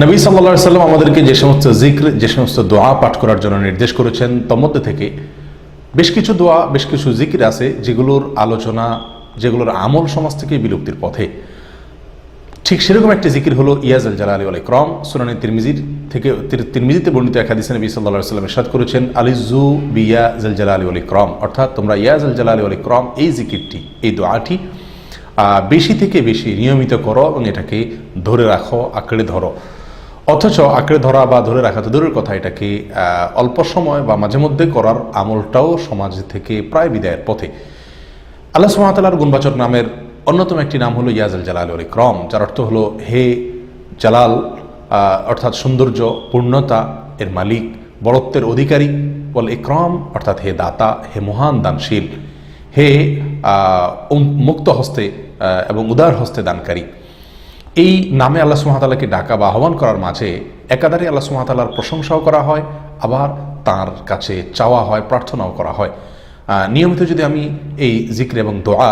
নবী সাল্লাল্লাহু আলাইহি সাল্লাম আমাদেরকে যে সমস্ত জিক্র, যে সমস্ত দোয়া পাঠ করার জন্য নির্দেশ করেছেন, তার মধ্যে থেকে বেশ কিছু দোয়া, বেশ কিছু জিকির আছে যেগুলোর আলোচনা, যেগুলোর আমল সমাজ থেকে বিলুপ্তির পথে। ঠিক সেরকম একটি জিকির হলো ইয়া জাল জালালি ওয়াল ইকরাম। সুনানে তিরমিজিতে বর্ণিত এক হাদিসে নবী সাল্লাল্লাহু আলাইহি সাল্লাম ইরশাদ করেছেন, আলিজু বিয়া জাল জালালি ওয়াল ইকরাম, অর্থাৎ তোমরা ইয়া জাল জালালি ওয়াল ইকরাম এই জিকিরটি, এই দোয়াটি বেশি থেকে বেশি নিয়মিত করো এবং এটাকে ধরে রাখো, আঁকড়ে ধরো। অথচ আঁকড়ে ধরা বা ধরে রাখা তো দূরের কথা, এটাকে অল্প সময় বা মাঝে মধ্যে করার আমলটাও সমাজ থেকে প্রায় বিদায়ের পথে। আল্লাহ সুবহানাহু ওয়া তাআলার গুণবাচক নামের অন্যতম একটি নাম হলো ইয়া জাল জালালি ওয়াল ইকরাম, যার অর্থ হলো হে জালাল, অর্থাৎ সৌন্দর্য, পূর্ণতা এর মালিক, বড়ত্বের অধিকারী, ওয়াল ইকরাম অর্থাৎ হে দাতা, হে মহান দানশীল, হে মুক্ত হস্তে এবং উদার হস্তে দানকারী। এই নামে আল্লাহ সুবহানাহু ওয়া তাআলাকে ডাকা বা আহ্বান করার মাঝে একাধারে আল্লাহ সুবহানাহু ওয়া তাআলার প্রশংসাও করা হয়, আবার তার কাছে চাওয়া হয়, প্রার্থনাও করা হয়। নিয়মিত যদি আমি এই জিক্র এবং দোয়া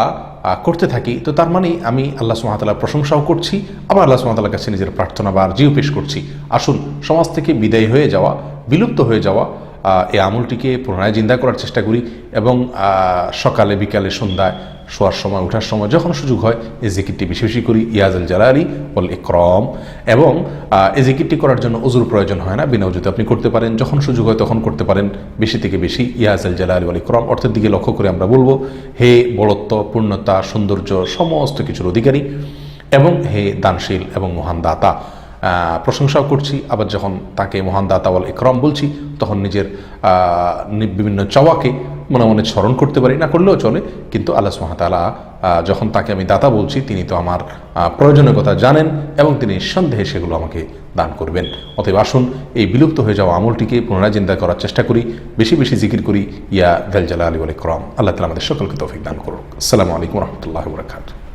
করতে থাকি, তো তার মানে আমি আল্লাহ সুবহানাহু ওয়া তাআলার প্রশংসাও করছি, আবার আল্লাহ সুবহানাহু ওয়া তাআলার কাছে নিজের প্রার্থনা বা আরজিও পেশ করছি। আসুন সমাজ থেকে বিদায় হয়ে যাওয়া, বিলুপ্ত হয়ে যাওয়া এই আমলটিকে পুনরায় জিন্দা করার চেষ্টা করি এবং সকালে, বিকালে, সন্ধ্যায়, শোয়ার সময়, ওঠার সময়, যখন সুযোগ হয় এই জিকিরটি বেশি বেশি করি, ইয়া জাল জালালি ওয়াল ইকরাম। এবং এই জিকিরটি করার জন্য ওযুর প্রয়োজন হয় না, বিনা ওযুতে আপনি করতে পারেন, যখন সুযোগ হয় তখন করতে পারেন। বেশি থেকে বেশি ইয়া জাল জালালি ওয়াল ইকরাম অর্থের দিকে লক্ষ্য করে আমরা বলবো, হে বড়ত্ব, পূর্ণতা, সৌন্দর্য সমস্ত কিছুর অধিকারী এবং হে দানশীল এবং মহান দাতা। প্রশংসাও করছি, আবার যখন তাকে মহান দাতা ওয়াল ইকরাম বলছি, তখন নিজের বিভিন্ন চাওয়াকে মনে মনে স্মরণ করতে পারি, না করলেও চলে, কিন্তু আল্লাহ সুবহানাহু ওয়া তাআলা যখন তাকে আমি দাতা বলছি, তিনি তো আমার প্রয়োজনের কথা জানেন এবং তিনি নিঃসন্দেহে সেগুলো আমাকে দান করবেন। অতএব আসুন এই বিলুপ্ত হয়ে যাওয়া আমলটিকে পুনরায় জিন্দা করার চেষ্টা করি, বেশি বেশি জিকির করি ইয়া জাল জালালি ওয়াল ইকরাম। আল্লাহ তাআলা আমাদের সকলকে তৌফিক দান করুন। আসসালামু আলাইকুম ওয়া রাহমাতুল্লাহি ওয়া বারাকাতুহু।